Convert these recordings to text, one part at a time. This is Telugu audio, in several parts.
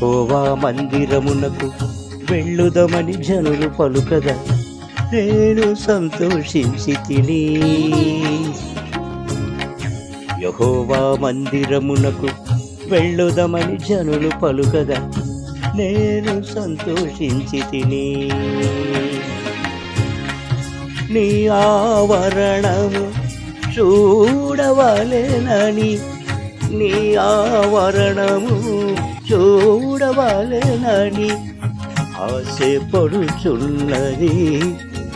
యెహోవా మందిరమునకు వెళ్ళుదమని జనులు పలుకగా నేను సంతోషించి తిని. యెహోవా మందిరమునకు వెళ్ళుదమని జనులు పలుకగా నేను సంతోషించి తిని. నీ ఆవరణము చూడవలెనని, నీ ఆవరణము చూడవలెనని ఆశపడుచున్నది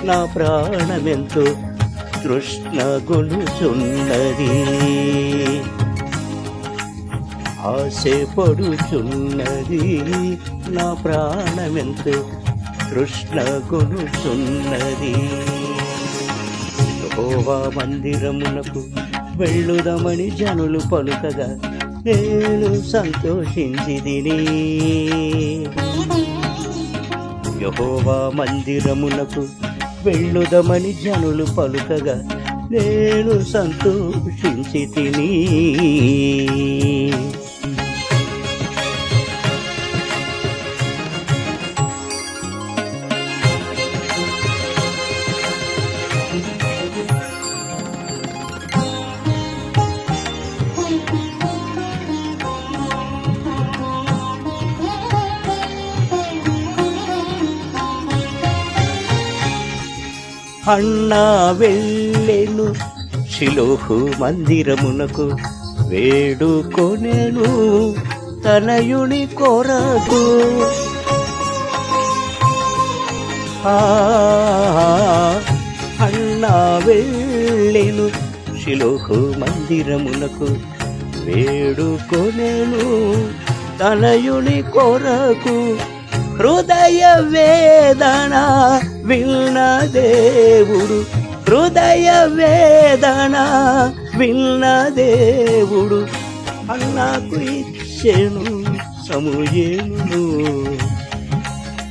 నా ప్రాణమెంతో తృష్ణగొనుచున్నది. ఆశపడుచున్నది నా ప్రాణమెంతో తృష్ణగొనుచున్నది. యెహోవా మందిరమునకు వెళ్ళుదమని జనులు పలుకగా నేను సంతోషించి తిని. యెహోవా మందిరమునకు వెళ్ళుదమని జనులు పలుకగా నేను సంతోషించి తిని. అన్నా వెళ్ళెను షిలోహు మందిరమునకు, వేడుకొనెను తనయుని కొరకు. అన్నా వెళ్ళెను షిలోహు మందిరమునకు, వేడుకొనెను తనయుని కొరకు. హృదయ వేదన విన్న దేవుడు, హృదయ వేదన విన్న దేవుడు అన్నాకు ఇచ్చెను సమూయేలును,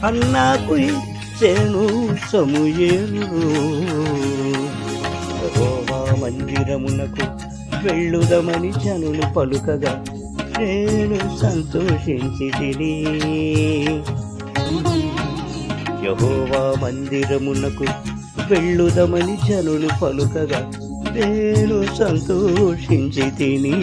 అన్నాకు ఇచ్చెను సమూయేలును. యెహోవా మందిరమునకు వెళ్ళుదమని జనులు పలుకగా నేను సంతోషించి తిని. యెహోవా మందిరమునకు వెళ్ళుదమని జనులు పలుకగా నేను సంతోషించి తిని.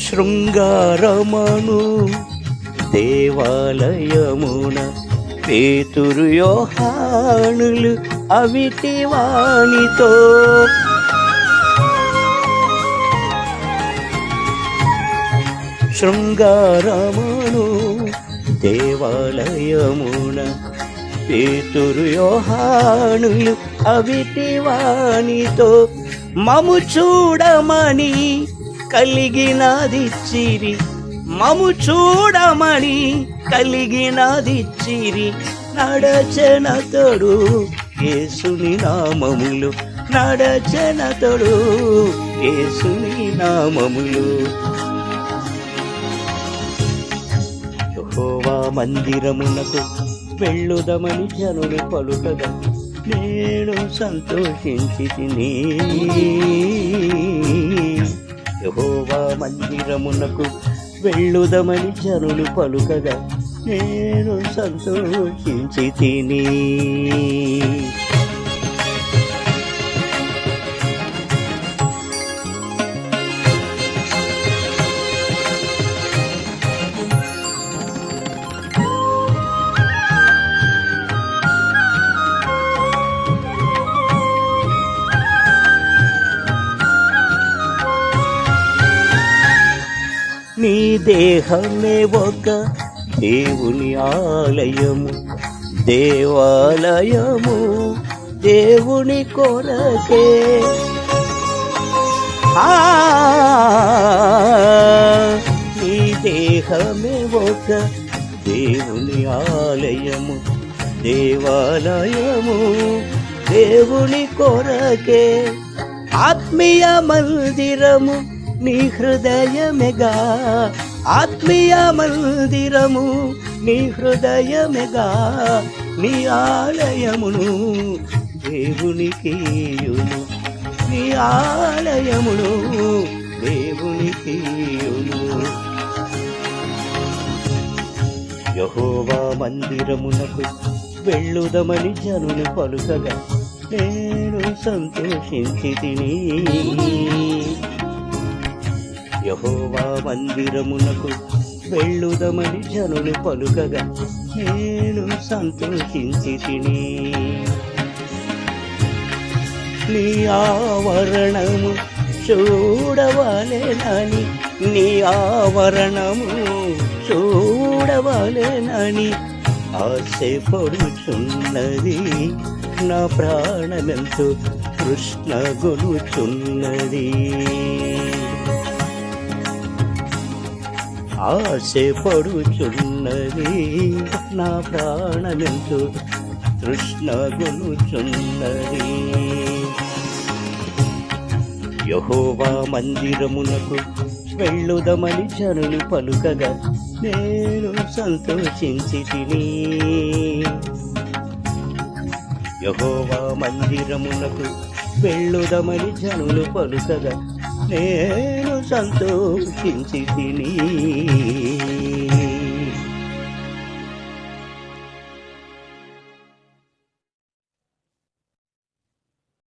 శృంగారమను దేవాలయమున పేతురు యోహానులు అవిటి వానితో, శృంగారమను దేవాలయమున పేతురు యోహానులు అవిటి వానితో మము చూడమని కలిగినదిచ్చిరి, మము చూడమని కలిగినదిచ్చిరి. నడచెనతడు యేసుని నామములు, నడచెనతడు యేసుని నామములు. యెహోవా మందిరమునకు వెళ్ళుదమని జనులు పలుకగా నేను సంతోషించి తిని. యెహోవా మందిరమునకు వెళ్ళుదమని జనులు పలుకగా నేను సంతోషించి తిని. నీ దేహమే ఒక దేవుని ఆలయము, దేవాలయము దేవుని కొరకే. నీ దేహమే ఒక దేవుని ఆలయము, దేవాలయము దేవుని కొరకే. ఆత్మీయ మందిరము నీ హృదయమేగా, ఆత్మీయ మందిరము నీ హృదయమేగా, నీ ఆలయమును దేవునికియును, నీ ఆలయమును దేవునికియును. యెహోవా మందిరమునకు వెళ్ళుదమని జనులు పలుకగా నేను సంతోషించితిని. యెహోవా మందిరమునకు వెళ్ళుదమని జనులు పలుకగా నేను సంతోషించితిని. నీ ఆవరణము చూడవలెనని, నీ ఆవరణము చూడవలెనని ఆశపడుచున్నది నా ప్రాణమెంతో కృష్ణగొలుచున్నది. ఆశపడుచున్నది నా ప్రాణమెంతో తృష్ణగొలుచున్నది. యెహోవా మందిరమునకు వెళ్ళుదమని జనులు పలుకగా నేను సంతోషించితిని. యెహోవా మందిరమునకు వెళ్ళుదమని జనులు పలుకగా నేను సంతోషించితిని.